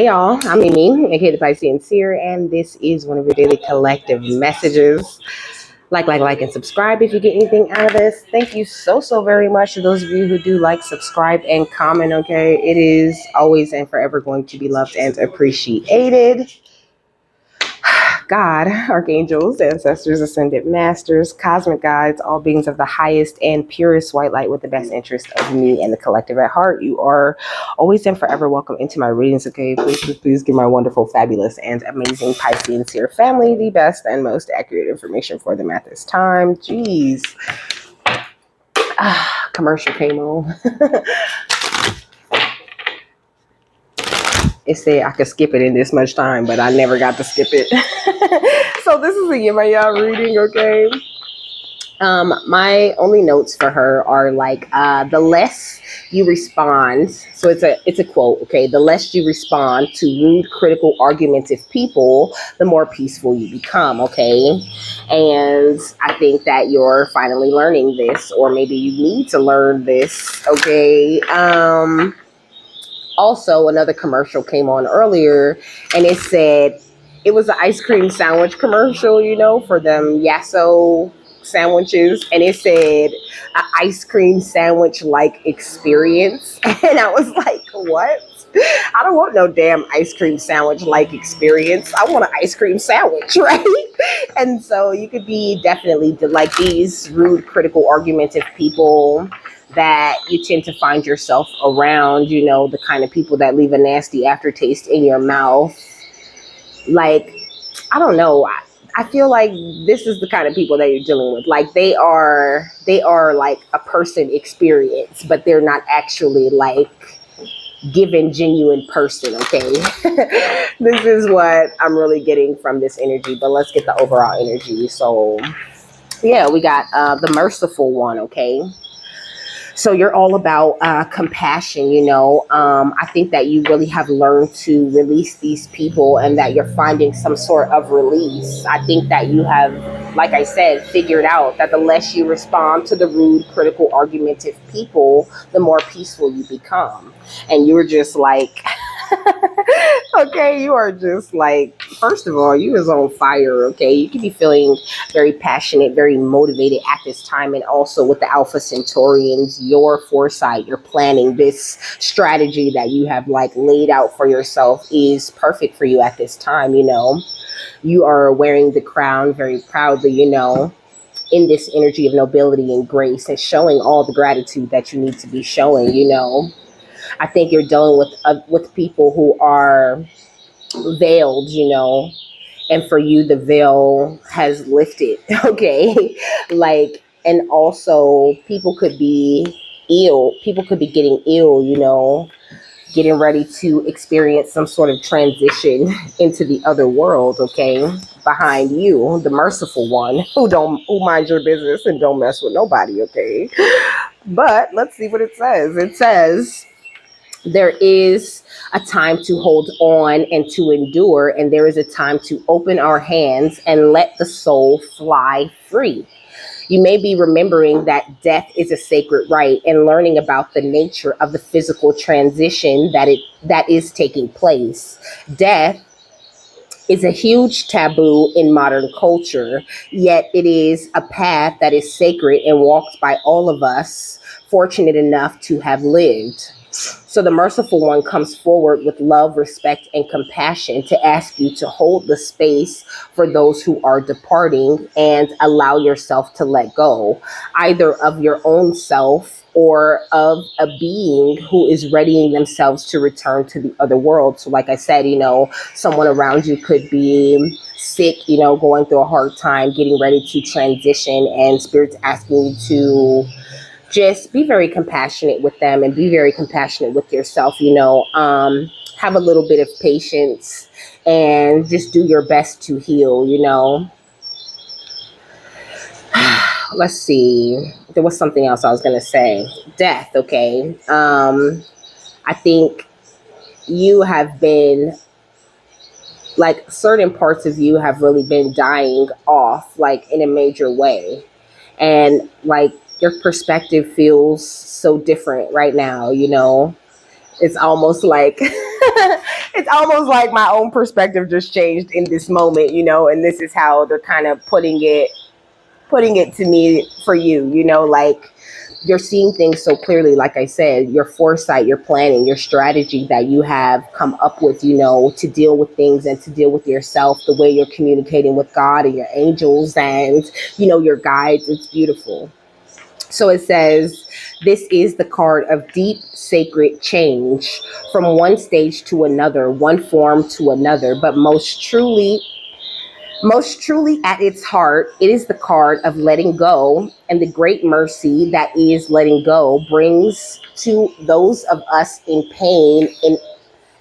Hey y'all, I'm Amy, aka the Piscean Seer, and this is one of your daily collective messages. Like, and subscribe if you get anything out of this. Thank you so very much to those of you who do like, subscribe, and comment, okay? It is always and forever going to be loved and appreciated. God, archangels, ancestors, ascended masters, cosmic guides, all beings of the highest and purest white light with the best interest of me and the collective at heart. You are always and forever welcome into my readings, okay? Please give my wonderful, fabulous, and amazing Piscean Seer family the best and most accurate information for them at this time. Jeez. Commercial came on. It said I could skip it in this much time, but I never got to skip it. So this is a Yemaya reading, okay? My only notes for her are like the less you respond. So it's a quote, okay? The less you respond to rude, critical, argumentative people, the more peaceful you become, okay? And I think that you're finally learning this, or maybe you need to learn this, okay? Also, another commercial came on earlier, and it said it was an ice cream sandwich commercial, for them Yasso sandwiches, and it said an ice cream sandwich like experience. And I was like, what? I don't want no damn ice cream sandwich like experience. I want an ice cream sandwich, right? And so you could be definitely like these rude, critical, argumentative people that you tend to find yourself around, the kind of people that leave a nasty aftertaste in your mouth. Like, I don't know. I feel like this is the kind of people that you're dealing with. Like they are like a person experience, but they're not actually like given genuine person, okay? This is what I'm really getting from this energy, but let's get the overall energy. So yeah, we got the merciful one, okay? So you're all about compassion, I think that you really have learned to release these people and that you're finding some sort of release. I think that you have, like I said, figured out that the less you respond to the rude, critical, argumentative people, the more peaceful you become. And you're just like... Okay, you are just like, first of all, you is on fire, okay? You can be feeling very passionate, very motivated at this time. And also with the Alpha Centaurians, your foresight, your planning, this strategy that you have like laid out for yourself is perfect for you at this time, You are wearing the crown very proudly, in this energy of nobility and grace and showing all the gratitude that you need to be showing, I think you're dealing with people who are veiled, and for you, the veil has lifted, okay? Like, and also people could be ill. People could be getting ill, getting ready to experience some sort of transition into the other world, okay? Behind you, the merciful one who minds your business and don't mess with nobody, okay? But let's see what it says. It says, there is a time to hold on and to endure, and there is a time to open our hands and let the soul fly free. You may be remembering that death is a sacred right and learning about the nature of the physical transition that is taking place. Death is a huge taboo in modern culture, yet it is a path that is sacred and walked by all of us fortunate enough to have lived. So the merciful one comes forward with love, respect, and compassion to ask you to hold the space for those who are departing and allow yourself to let go, either of your own self or of a being who is readying themselves to return to the other world. So like I said, someone around you could be sick, going through a hard time, getting ready to transition, and Spirit's asking you to just be very compassionate with them and be very compassionate with yourself, have a little bit of patience and just do your best to heal, Let's see. There was something else I was going to say. Death, okay. I think you have been, like, certain parts of you have really been dying off, like, in a major way. And, like, your perspective feels so different right now, It's almost like it's almost like my own perspective just changed in this moment, and this is how they're kind of putting it to me for you, like you're seeing things so clearly. Like I said, your foresight, your planning, your strategy that you have come up with, to deal with things and to deal with yourself, the way you're communicating with God and your angels and, your guides. It's beautiful. So it says, this is the card of deep sacred change from one stage to another, one form to another, but most truly at its heart, it is the card of letting go, and the great mercy that is letting go brings to those of us in pain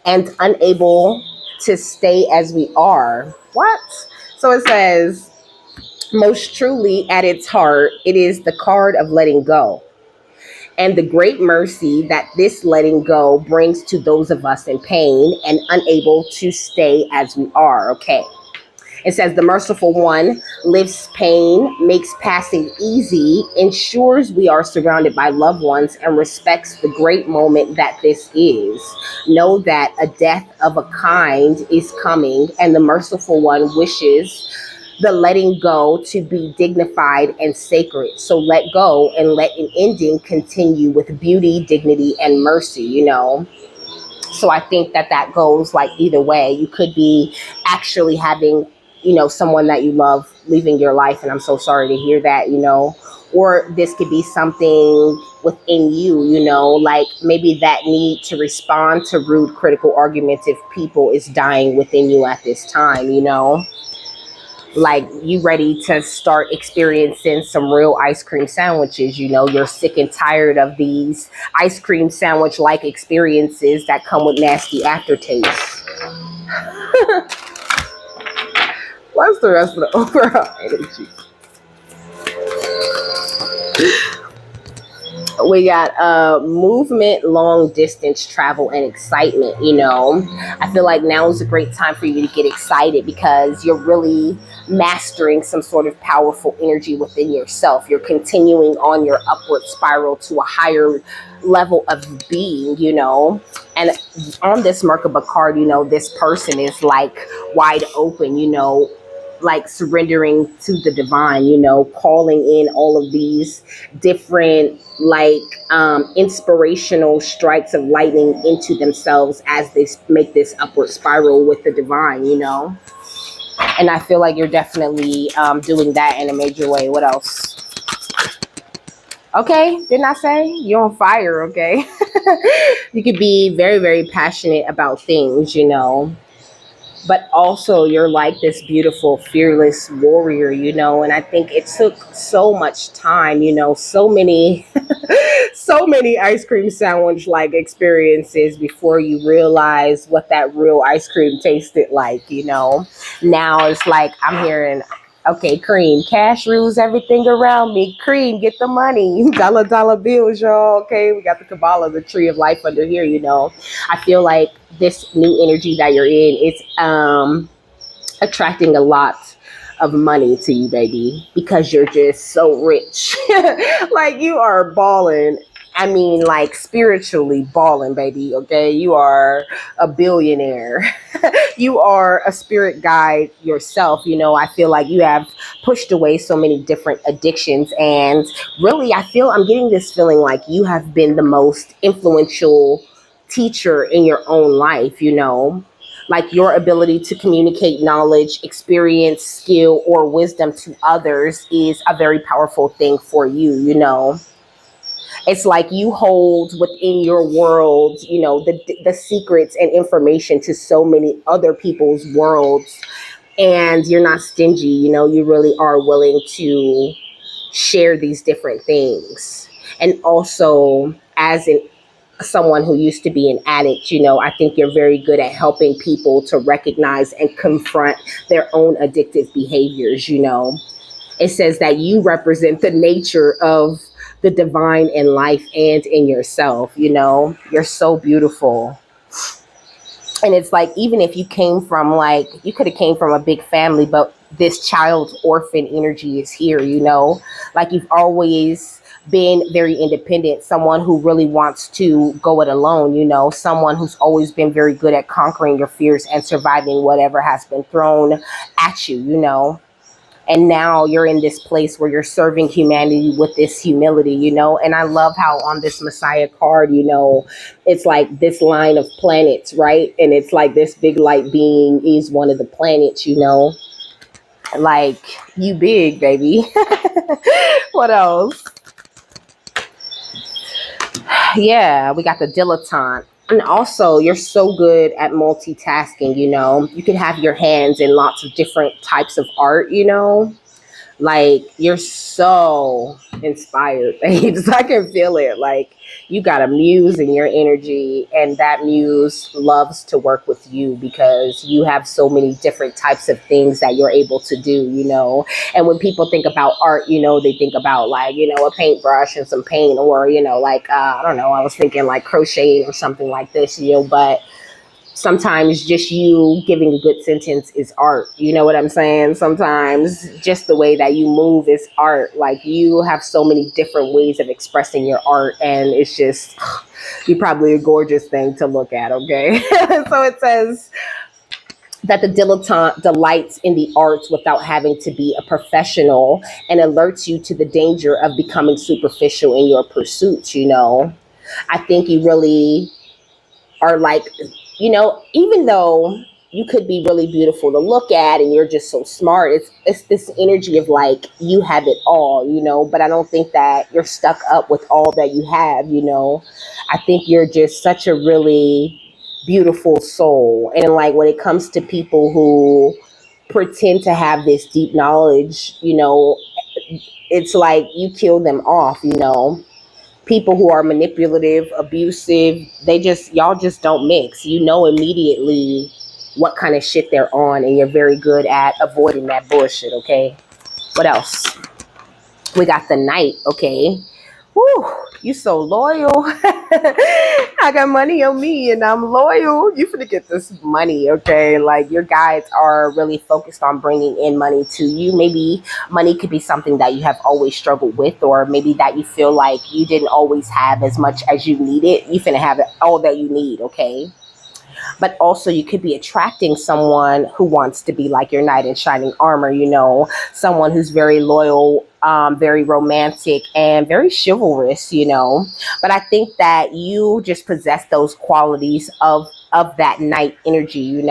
and unable to stay as we are. What? So it says, most truly at its heart, it is the card of letting go, and the great mercy that this letting go brings to those of us in pain and unable to stay as we are. Okay. It says, the merciful one lifts pain, makes passing easy, ensures we are surrounded by loved ones, and respects the great moment that this is. Know that a death of a kind is coming, and the merciful one wishes the letting go to be dignified and sacred. So let go and let an ending continue with beauty, dignity, and mercy, So I think that goes like either way. You could be actually having, someone that you love leaving your life, and I'm so sorry to hear that, or this could be something within you, like maybe that need to respond to rude, critical, argumentative people is dying within you at this time, like you ready to start experiencing some real ice cream sandwiches. You're sick and tired of these ice cream sandwich like experiences that come with nasty aftertaste. What's the rest of the overall energy? We got movement, long distance travel, and excitement. I feel like now is a great time for you to get excited because you're really mastering some sort of powerful energy within yourself. You're continuing on your upward spiral to a higher level of being, and on this Merkaba card, this person is like wide open, like surrendering to the divine, calling in all of these different like inspirational strikes of lightning into themselves as they make this upward spiral with the divine, and I feel like you're definitely doing that in a major way. What else? Okay, didn't I say you're on fire? Okay. You could be very, very passionate about things, but also you're like this beautiful, fearless warrior, and I think it took so much time, so many, so many ice cream sandwich like experiences before you realize what that real ice cream tasted like, Now it's like I'm hearing, okay, cream, cash rules everything around me. Cream, get the money. Dollar bills, y'all. Okay, we got the Kabbalah, the tree of life under here, I feel like this new energy that you're in is attracting a lot of money to you, baby, because you're just so rich. Like you are balling. I mean, like spiritually balling, baby. Okay, you are a billionaire. You are a spirit guide yourself. I feel like you have pushed away so many different addictions, and really, I'm getting this feeling like you have been the most influential teacher in your own life. Like your ability to communicate knowledge, experience, skill, or wisdom to others is a very powerful thing for you. It's like you hold within your world, the secrets and information to so many other people's worlds, and you're not stingy. You really are willing to share these different things. And also, as someone who used to be an addict, I think you're very good at helping people to recognize and confront their own addictive behaviors. It says that you represent the nature of the divine in life and in yourself. You're so beautiful. And it's like, even if you came from you could have came from a big family, but this child orphan energy is here, like you've always been very independent, someone who really wants to go it alone, someone who's always been very good at conquering your fears and surviving whatever has been thrown at you. And now you're in this place where you're serving humanity with this humility. And I love how on this Messiah card, it's like this line of planets, right? And it's like this big light being is one of the planets. Like, you big, baby. What else? Yeah, we got the dilettante. And also, you're so good at multitasking. You can have your hands in lots of different types of art. Like, you're so inspired, babes. I can feel it. Like, you got a muse in your energy, and that muse loves to work with you because you have so many different types of things that you're able to do. And when people think about art, they think about like, a paintbrush and some paint, or, like, I don't know, I was thinking like crocheting or something like this, but sometimes just you giving a good sentence is art. You know what I'm saying? Sometimes just the way that you move is art. Like, you have so many different ways of expressing your art, and it's just, you're probably a gorgeous thing to look at, okay? So it says that the dilettante delights in the arts without having to be a professional, and alerts you to the danger of becoming superficial in your pursuits. I think you really are like, even though you could be really beautiful to look at and you're just so smart, it's this energy of like, you have it all, but I don't think that you're stuck up with all that you have. I think you're just such a really beautiful soul. And like, when it comes to people who pretend to have this deep knowledge, it's like you kill them off. People who are manipulative, abusive, y'all just don't mix. You know immediately what kind of shit they're on, and you're very good at avoiding that bullshit, okay? What else? We got the Knight, okay? Woo, you so loyal. I got money on me and I'm loyal. You finna get this money, okay? Like, your guides are really focused on bringing in money to you. Maybe money could be something that you have always struggled with, or maybe that you feel like you didn't always have as much as you needed. You finna have all that you need, okay? But also, you could be attracting someone who wants to be like your knight in shining armor, someone who's very loyal, very romantic, and very chivalrous. But I think that you just possess those qualities of that knight energy.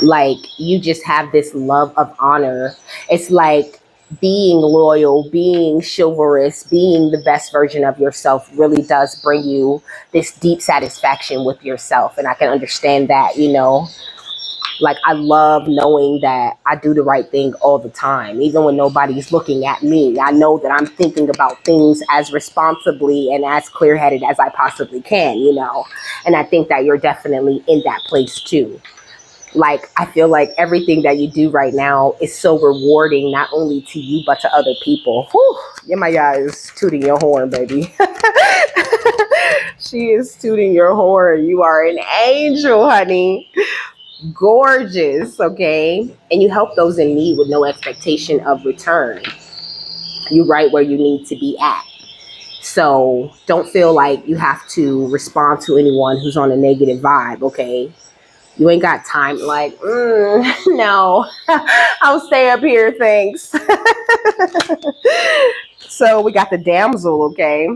Like, you just have this love of honor. It's like being loyal, being chivalrous, being the best version of yourself really does bring you this deep satisfaction with yourself. And I can understand that. Like, I love knowing that I do the right thing all the time, even when nobody's looking at me. I know that I'm thinking about things as responsibly and as clear-headed as I possibly can. And I think that you're definitely in that place too. Like, I feel like everything that you do right now is so rewarding, not only to you, but to other people. Whew, Yemaya is tooting your horn, baby. She is tooting your horn. You are an angel, honey. Gorgeous, okay? And you help those in need with no expectation of return. You're right where you need to be at. So don't feel like you have to respond to anyone who's on a negative vibe, okay? You ain't got time, like, no, I'll stay up here, thanks. So we got the damsel, okay?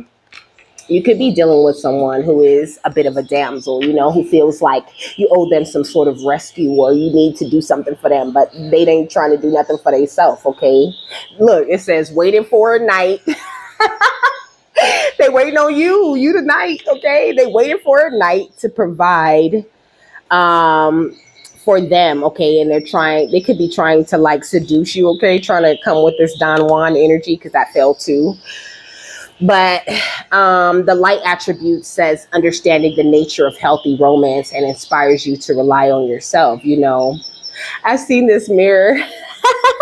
You could be dealing with someone who is a bit of a damsel, who feels like you owe them some sort of rescue, or you need to do something for them, but they ain't trying to do nothing for themselves, okay? Look, it says waiting for a knight. They waiting on you the knight, okay? They waiting for a knight to provide for them, okay? And they could be trying to like seduce you, okay? Trying to come with this Don Juan energy, because that fell too. But the light attribute says understanding the nature of healthy romance and inspires you to rely on yourself. I've seen this mirror.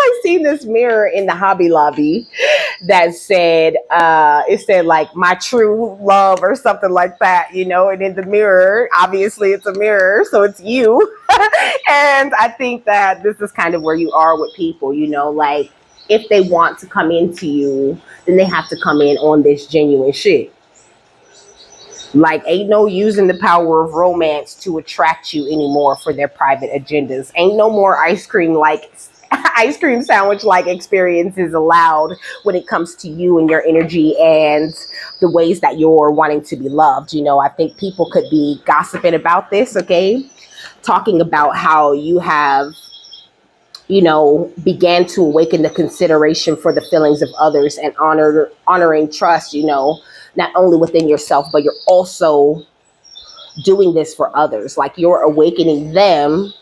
I've seen this mirror in the Hobby Lobby that said, it said like my true love or something like that, and in the mirror, obviously it's a mirror, so it's you. And I think that this is kind of where you are with people, like if they want to come into you, then they have to come in on this genuine shit. Like, ain't no using the power of romance to attract you anymore for their private agendas. Ain't no more ice cream sandwich like experiences allowed when it comes to you and your energy and the ways that you're wanting to be loved. I think people could be gossiping about this, okay? Talking about how you have began to awaken the consideration for the feelings of others and honoring trust, not only within yourself, but you're also doing this for others. Like, you're awakening them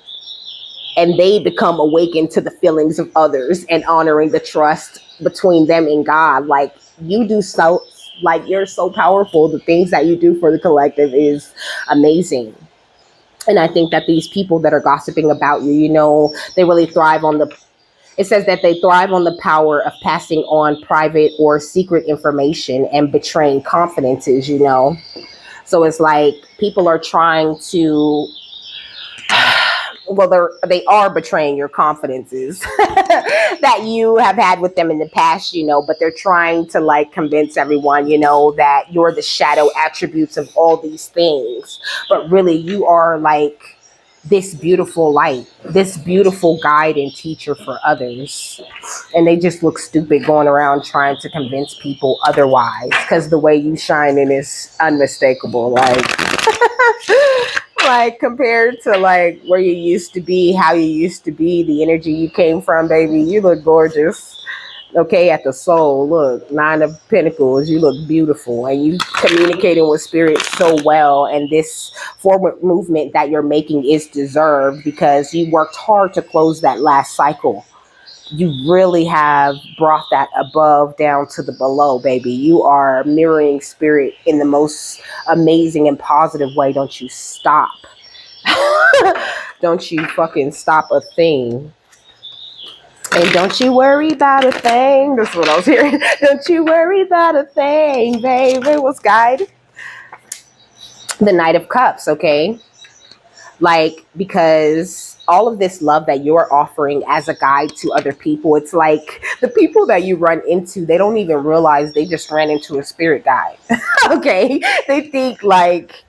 and they become awakened to the feelings of others and honoring the trust between them and God. Like, you do so, like, you're so powerful. The things that you do for the collective is amazing. And I think that these people that are gossiping about you, they really thrive on it says that they thrive on the power of passing on private or secret information and betraying confidences, So it's like people are trying to, well, they are betraying your confidences that you have had with them in the past, but they're trying to like convince everyone, that you're the shadow attributes of all these things. But really, you are like this beautiful light, this beautiful guide and teacher for others. And they just look stupid going around trying to convince people otherwise, because the way you shine in is unmistakable. Like compared to like where you used to be, how you used to be, the energy you came from, baby, you look gorgeous. Okay, at the soul, look, 9 of Pentacles, you look beautiful, and you communicating with spirit so well. And this forward movement that you're making is deserved because you worked hard to close that last cycle. You really have brought that above down to the below, baby. You are mirroring spirit in the most amazing and positive way. Don't you stop. Don't you fucking stop a thing. And don't you worry about a thing. That's what I was hearing. Don't you worry about a thing, baby. What's guide? The Knight of Cups, okay? Like, because all of this love that you're offering as a guide to other people, it's like the people that you run into, they don't even realize they just ran into a spirit guide. Okay? They think like,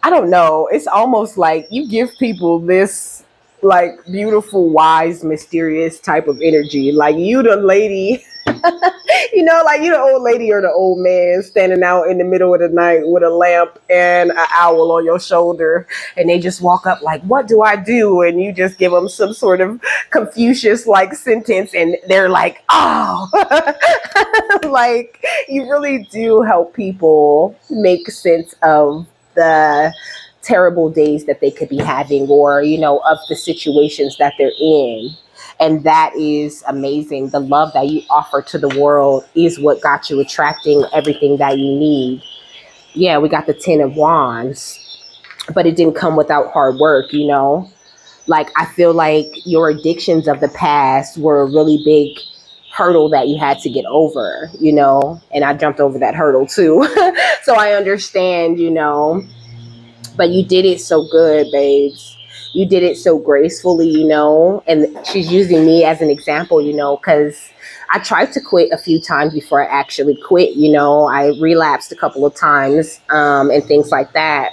I don't know. It's almost like you give people this like beautiful, wise, mysterious type of energy. Like you the lady, like you the old lady or the old man standing out in the middle of the night with a lamp and an owl on your shoulder. And they just walk up like, what do I do? And you just give them some sort of Confucius like sentence. And they're like, oh, like you really do help people make sense of the terrible days that they could be having, or of the situations that they're in. And that is amazing. The love that you offer to the world is what got you attracting everything that you need. Yeah, we got the 10 of Wands, but it didn't come without hard work. Like I feel like your addictions of the past were a really big hurdle that you had to get over, and I jumped over that hurdle too. So I understand, but you did it so good, babes. You did it so gracefully, and she's using me as an example, because I tried to quit a few times before I actually quit. I relapsed a couple of times and things like that,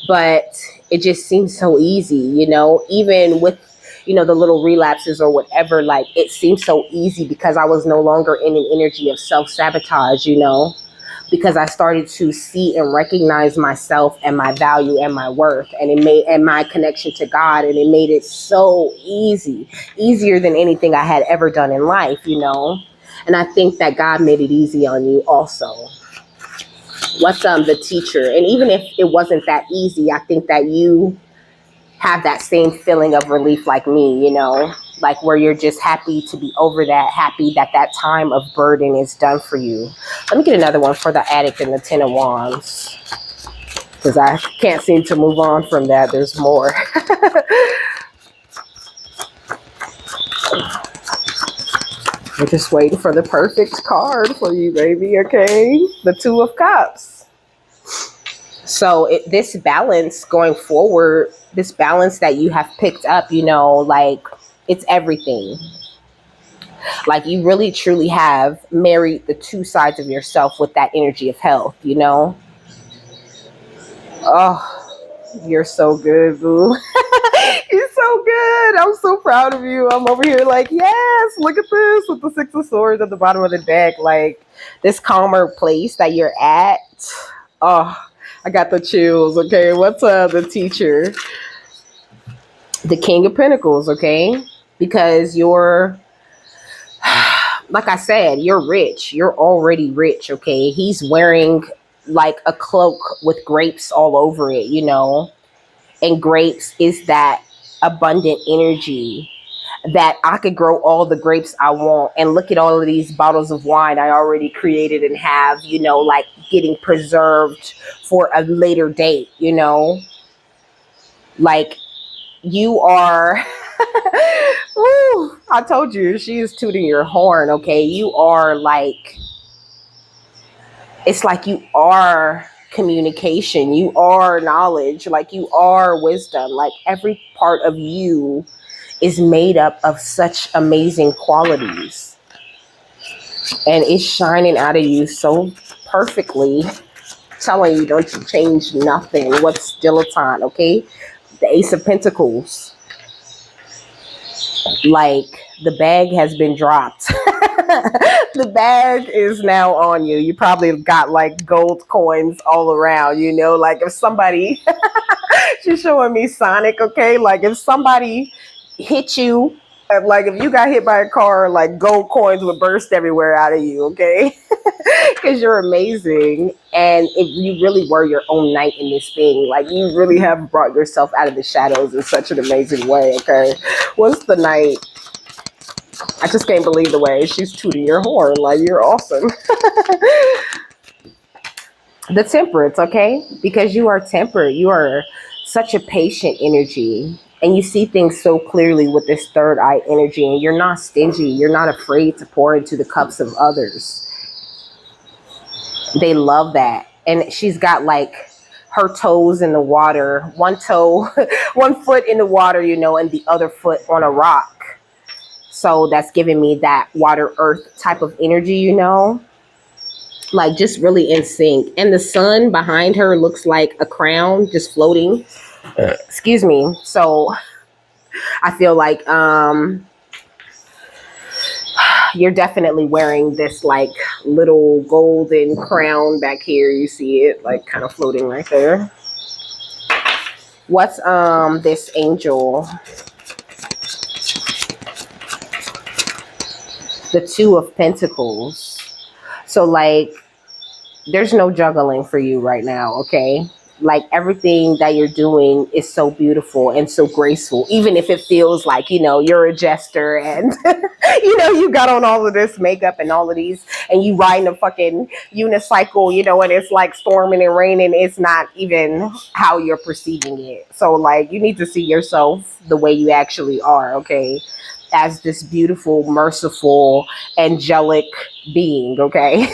but it just seems so easy, even with the little relapses or whatever. Like it seemed so easy because I was no longer in an energy of self-sabotage, because I started to see and recognize myself and my value and my worth, and my connection to God, and it made it so easier than anything I had ever done in life, And I think that God made it easy on you also. What's the teacher? And even if it wasn't that easy, I think that you have that same feeling of relief like me, like where you're just happy to be over that, happy that that time of burden is done for you. Let me get another one for the addict and the 10 of Wands, because I can't seem to move on from that. There's more. I'm just waiting for the perfect card for you, baby, okay? The 2 of Cups. So this balance going forward, this balance that you have picked up, like it's everything. Like you really truly have married the two sides of yourself with that energy of health, you know? Oh, you're so good, boo. You're so good. I'm so proud of you. I'm over here like, yes, look at this with the Six of Swords at the bottom of the deck. Like this calmer place that you're at. Oh, I got the chills. Okay, what's the teacher? The King of Pentacles, okay? Because you're, like I said, you're rich. You're already rich, okay? He's wearing like a cloak with grapes all over it, you know? And grapes is that abundant energy that I could grow all the grapes I want. And look at all of these bottles of wine I already created and have, you know, like getting preserved for a later date, you know? Like you are woo, I told you she is tooting your horn, okay? You are like, it's like you are communication, you are knowledge, like you are wisdom. Like every part of you is made up of such amazing qualities, and it's shining out of you so perfectly. Telling you, don't you change nothing. What's dilettante, okay? The Ace of Pentacles. Like the bag has been dropped. The bag is now on you. You probably got like gold coins all around, you know, like if somebody she's showing me Sonic, okay? Like if somebody hit you, like if you got hit by a car, like gold coins would burst everywhere out of you, okay? Because you're amazing. And if you really were your own knight in this thing, like you really have brought yourself out of the shadows in such an amazing way, okay? What's the knight? I just can't believe the way she's tooting your horn. Like, you're awesome. The Temperance, okay? Because you are tempered. You are such a patient energy. And you see things so clearly with this third eye energy. And you're not stingy. You're not afraid to pour into the cups of others. They love that. And she's got like her toes in the water. One toe, one foot in the water, you know, and the other foot on a rock. So that's giving me that water earth type of energy, you know, like just really in sync. And the sun behind her looks like a crown just floating. Excuse me. So I feel like you're definitely wearing this like little golden crown back here. You see it like kind of floating right there. What's this angel? The Two of Pentacles. So like there's no juggling for you right now, okay? Like everything that you're doing is so beautiful and so graceful, even if it feels like, you know, you're a jester and you know, you got on all of this makeup and all of these and you riding a fucking unicycle, you know, and it's like storming and raining. It's not even how you're perceiving it. So like you need to see yourself the way you actually are, okay? As this beautiful, merciful, angelic being, okay?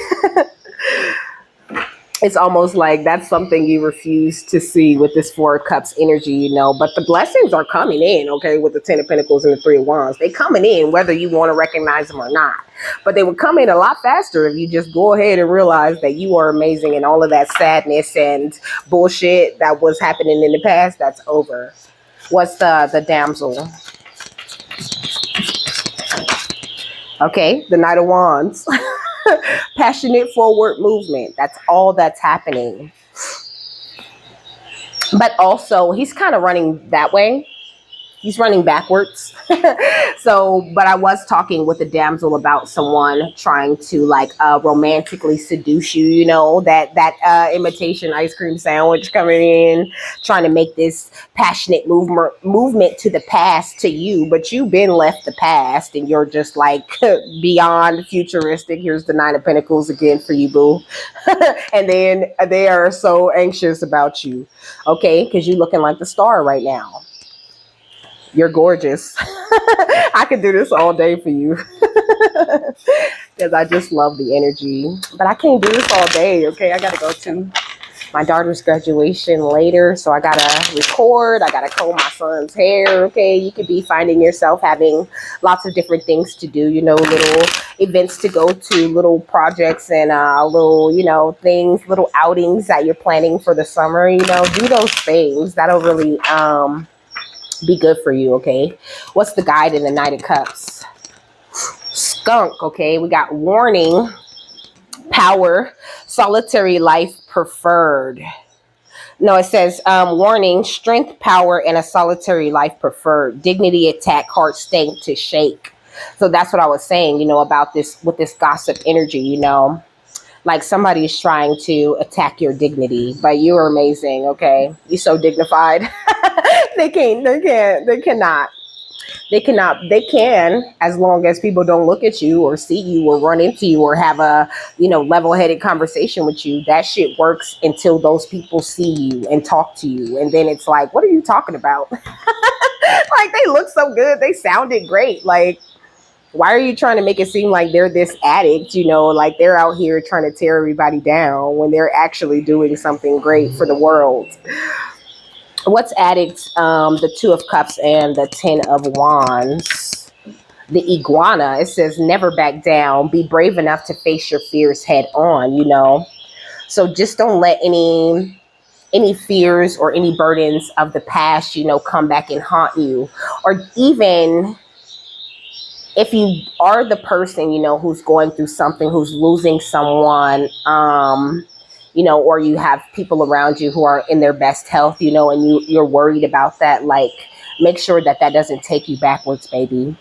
It's almost like that's something you refuse to see with this Four of Cups energy, you know, but the blessings are coming in, okay, with the Ten of Pentacles and the Three of Wands. They coming in whether you want to recognize them or not. But they would come in a lot faster if you just go ahead and realize that you are amazing and all of that sadness and bullshit that was happening in the past, that's over. What's the damsel? Okay, the Knight of Wands. Passionate forward movement. That's all that's happening. But also, he's kind of running that way. He's running backwards. So, but I was talking with a damsel about someone trying to like romantically seduce you, you know, that imitation ice cream sandwich coming in, trying to make this passionate movement to the past to you, but you've been left the past and you're just like beyond futuristic. Here's the Nine of Pentacles again for you, boo. And then they are so anxious about you, okay, because you're looking like the star right now. You're gorgeous. I could do this all day for you because I just love the energy. But I can't do this all day, okay? I got to go to my daughter's graduation later, so I gotta record. I gotta comb my son's hair. Okay, you could be finding yourself having lots of different things to do. Little events to go to, little projects, and little things, little outings that you're planning for the summer. Do those things. That'll really be good for you. Okay, what's the guide in the Knight of Cups? Skunk. Okay, we got warning, power, solitary life preferred. No, it says warning, strength, power, and a solitary life preferred. Dignity, attack, heart stank to shake. So that's what I was saying, about this, with this gossip energy, like somebody is trying to attack your dignity, but you're amazing. Okay, you're so dignified. They cannot. They can, as long as people don't look at you or see you or run into you or have a, level-headed conversation with you. That shit works until those people see you and talk to you. And then it's like, what are you talking about? Like, they look so good. They sounded great. Like, why are you trying to make it seem like they're this addict, like they're out here trying to tear everybody down when they're actually doing something great for the world? What's addict? The Two of Cups and the Ten of Wands. The iguana, it says, never back down. Be brave enough to face your fears head on, So just don't let any fears or any burdens of the past, come back and haunt you. Or even if you are the person, who's going through something, who's losing someone, or you have people around you who are in their best health, and you're worried about that, like, make sure that doesn't take you backwards, baby.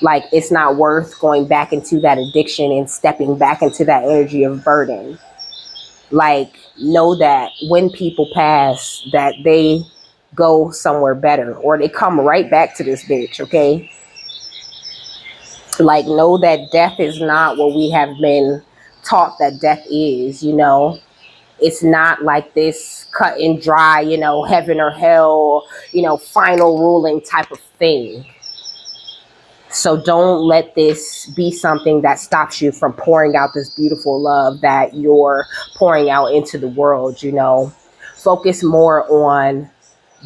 Like, it's not worth going back into that addiction and stepping back into that energy of burden. Like, know that when people pass, that they go somewhere better, or they come right back to this bitch, okay? Like, know that death is not what we have been taught that death is, It's not like this cut and dry, heaven or hell, final ruling type of thing. So don't let this be something that stops you from pouring out this beautiful love that you're pouring out into the world, Focus more on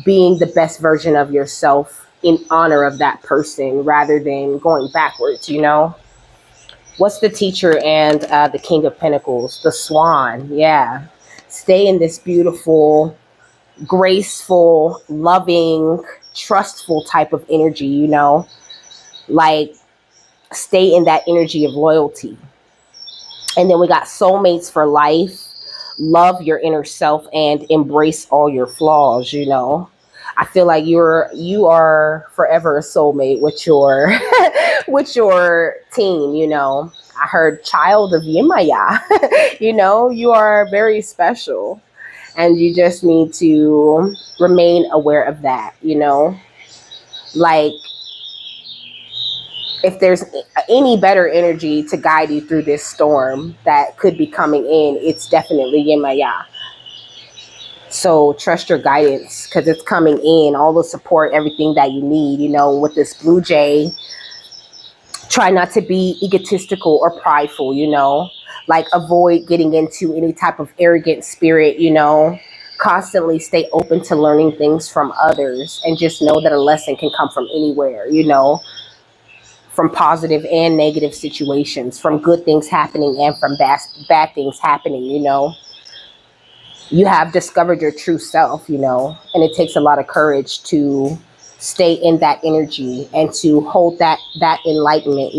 being the best version of yourself in honor of that person rather than going backwards, What's the Teacher and the King of Pentacles? The Swan, yeah. Stay in this beautiful, graceful, loving, trustful type of energy, Like, stay in that energy of loyalty. And then we got soulmates for life. Love your inner self and embrace all your flaws, I feel like you are forever a soulmate with your with your team, I heard child of Yemaya. You are very special, and you just need to remain aware of that, Like, if there's any better energy to guide you through this storm that could be coming in, it's definitely Yemaya. So trust your guidance, because it's coming in, all the support, everything that you need, with this blue jay. Try not to be egotistical or prideful, like, avoid getting into any type of arrogant spirit, constantly stay open to learning things from others, and just know that a lesson can come from anywhere, from positive and negative situations, from good things happening and from bad things happening, You have discovered your true self, and it takes a lot of courage to stay in that energy and to hold that enlightenment,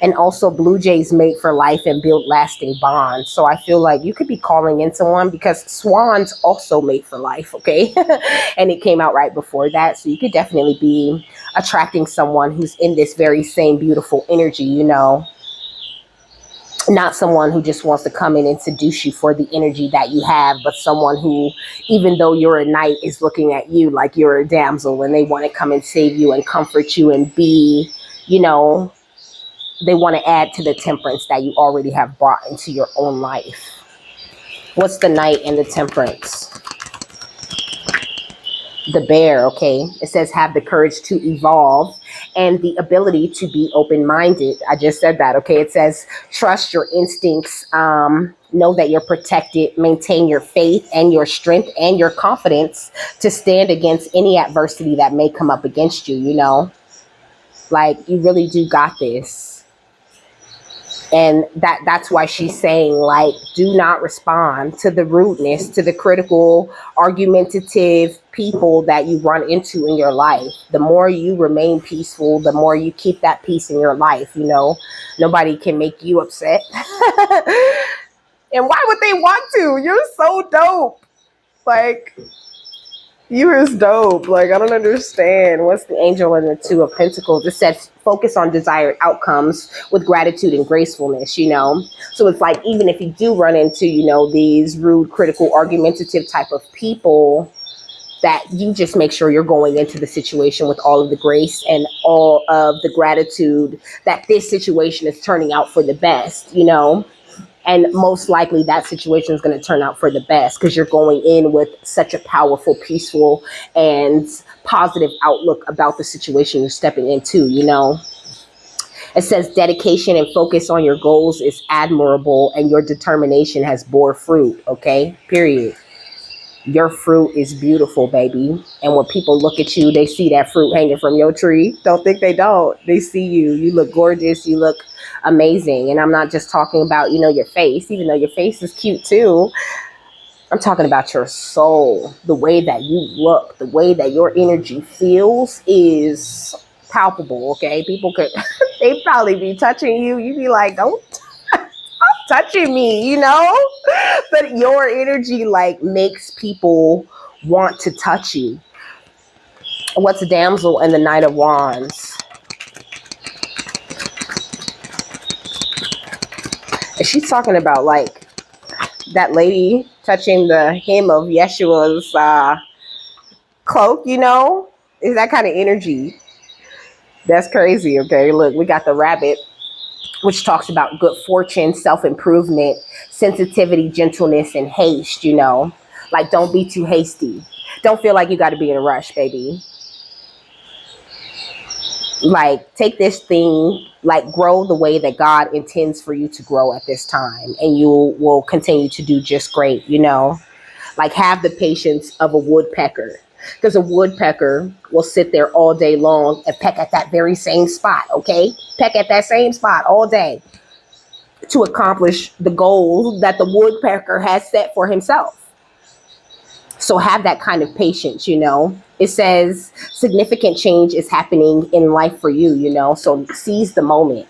And also, blue jays mate for life and build lasting bonds. So I feel like you could be calling in someone, because swans also mate for life, okay? And it came out right before that. So you could definitely be attracting someone who's in this very same beautiful energy, Not someone who just wants to come in and seduce you for the energy that you have, but someone who, even though you're a knight, is looking at you like you're a damsel, and they want to come and save you and comfort you and be, they want to add to the temperance that you already have brought into your own life. What's the Knight and the Temperance? The Bear, okay? It says have the courage to evolve and the ability to be open-minded. I just said that, okay? It says trust your instincts Know that you're protected. Maintain your faith and your strength and your confidence to stand against any adversity that may come up against you, you know? Like, you really do got this. And that's why she's saying, like, do not respond to the rudeness, to the critical, argumentative people that you run into in your life. The more you remain peaceful, the more you keep that peace in your life, you know. Nobody can make you upset. And why would they want to? You're so dope. Like, you is dope. Like, I don't understand. What's the angel in the Two of Pentacles? It says focus on desired outcomes with gratitude and gracefulness, you know? So it's like, even if you do run into, you know, these rude, critical, argumentative type of people, that you just make sure you're going into the situation with all of the grace and all of the gratitude that this situation is turning out for the best, you know? And most likely that situation is going to turn out for the best because you're going in with such a powerful, peaceful, and positive outlook about the situation you're stepping into, you know. It says dedication and focus on your goals is admirable and your determination has bore fruit, okay? Period. Your fruit is beautiful, baby. And when people look at you, they see that fruit hanging from your tree. Don't think they don't. They see you. You look gorgeous. You look amazing. And I'm not just talking about, you know, your face, even though your face is cute too. I'm talking about your soul. The way that you look, the way that your energy feels is palpable, okay? People could, they probably be touching you. You'd be like, don't touching me, you know? But your energy like makes people want to touch you. What's a damsel and the Knight of Wands? And she's talking about like that lady touching the hem of Yeshua's cloak, you know? Is that kind of energy. That's crazy, okay? Look, we got the rabbit, which talks about good fortune, self-improvement, sensitivity, gentleness, and haste, you know? Like, don't be too hasty. Don't feel like you got to be in a rush, baby. Like, take this thing, like, grow the way that God intends for you to grow at this time, and you will continue to do just great, you know? Like, have the patience of a woodpecker. Because a woodpecker will sit there all day long and peck at that very same spot, okay? Peck at that same spot all day to accomplish the goal that the woodpecker has set for himself. So have that kind of patience, you know. It says significant change is happening in life for you, you know. So seize the moment.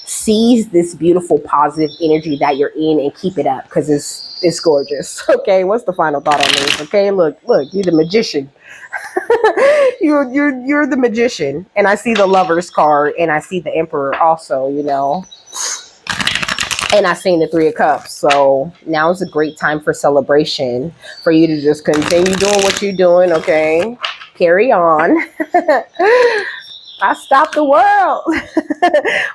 Seize this beautiful, positive energy that you're in and keep it up because it's gorgeous. Okay, what's the final thought on this? Okay, look, you're the magician. you're the magician, and I see the Lover's card, and I see the Emperor also, you know, and I seen the Three of Cups. So now is a great time for celebration, for you to just continue doing what you're doing. Okay, carry on. I stopped the world.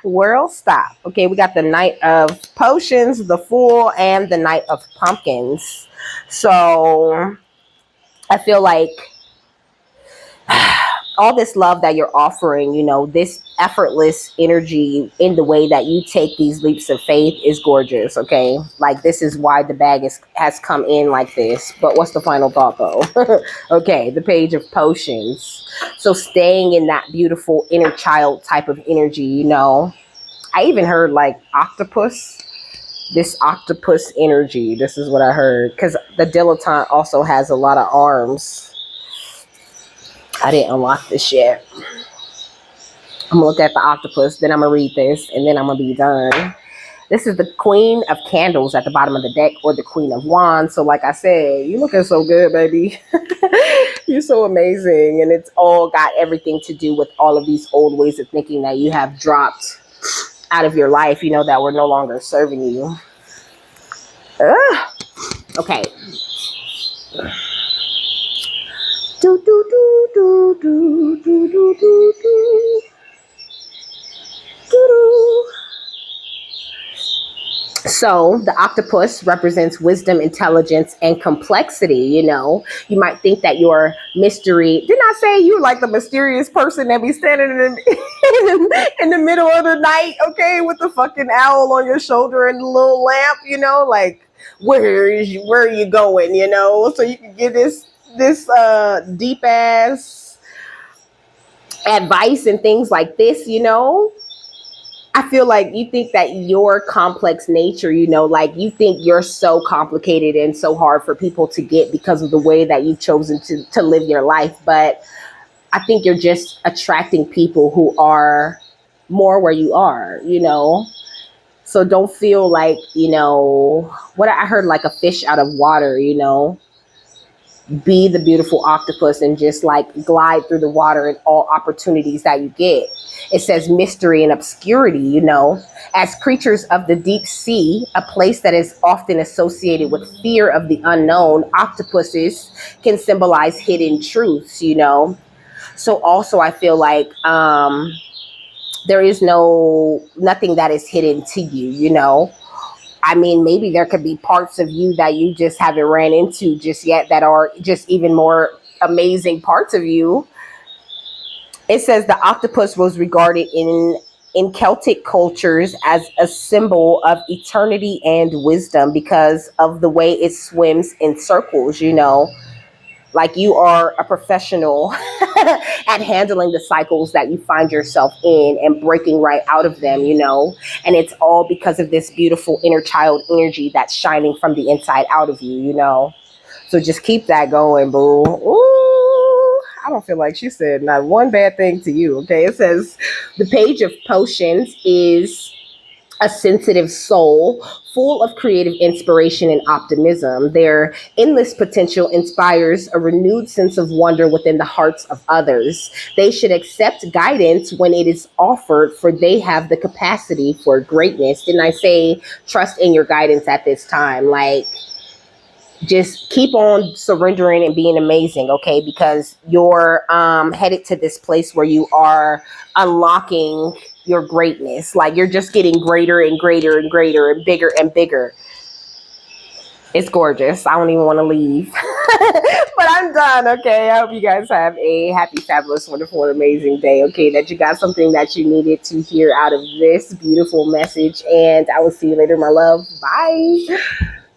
World stop. Okay, we got the Knight of Potions, the Fool, and the Knight of Pumpkins. So I feel like all this love that you're offering, you know, this effortless energy in the way that you take these leaps of faith is gorgeous, okay? Like, this is why the bag has come in like this. But what's the final thought, though? Okay, the Page of Potions. So staying in that beautiful inner child type of energy, you know. I even heard, like, octopus. This octopus energy. This is what I heard. Because the dilettante also has a lot of arms. I didn't unlock this yet. I'm gonna look at the octopus, then I'm gonna read this, and then I'm gonna be done. This is the Queen of Candles at the bottom of the deck, or the Queen of Wands. So like I said, you looking so good, baby. You're so amazing. And it's all got everything to do with all of these old ways of thinking that you have dropped out of your life, you know, that were no longer serving you. Okay. Do do do do do do do do do do. So the octopus represents wisdom, intelligence, and complexity. You know, you might think that your mystery. Didn't I say you like the mysterious person that be standing in the middle of the night, okay, with the fucking owl on your shoulder and the little lamp? You know, like where are you going, you know? So you can give this deep ass advice and things like this, you know. I feel like you think that your complex nature, you know, like you think you're so complicated and so hard for people to get because of the way that you've chosen to live your life. But I think you're just attracting people who are more where you are, you know. So don't feel like, you know, what I heard, like a fish out of water, you know. Be the beautiful octopus and just like glide through the water in all opportunities that you get. It says mystery and obscurity, you know. As creatures of the deep sea, a place that is often associated with fear of the unknown, octopuses can symbolize hidden truths, you know. So also I feel like there is nothing that is hidden to you, you know. I mean, maybe there could be parts of you that you just haven't ran into just yet that are just even more amazing parts of you. It says the octopus was regarded in Celtic cultures as a symbol of eternity and wisdom because of the way it swims in circles, you know. Like you are a professional at handling the cycles that you find yourself in and breaking right out of them, you know. And it's all because of this beautiful inner child energy that's shining from the inside out of you, you know. So just keep that going, boo. Ooh, I don't feel like she said not one bad thing to you. Okay, it says the page of potions is a sensitive soul full of creative inspiration and optimism. Their endless potential inspires a renewed sense of wonder within the hearts of others. They should accept guidance when it is offered, for they have the capacity for greatness. Didn't I say trust in your guidance at this time? Like, just keep on surrendering and being amazing, okay? Because you're headed to this place where you are unlocking your greatness. Like you're just getting greater and greater and greater and bigger and bigger. It's gorgeous. I don't even want to leave. But I'm done, okay? I hope you guys have a happy, fabulous, wonderful, and amazing day, okay? That you got something that you needed to hear out of this beautiful message. And I will see you later, my love. Bye.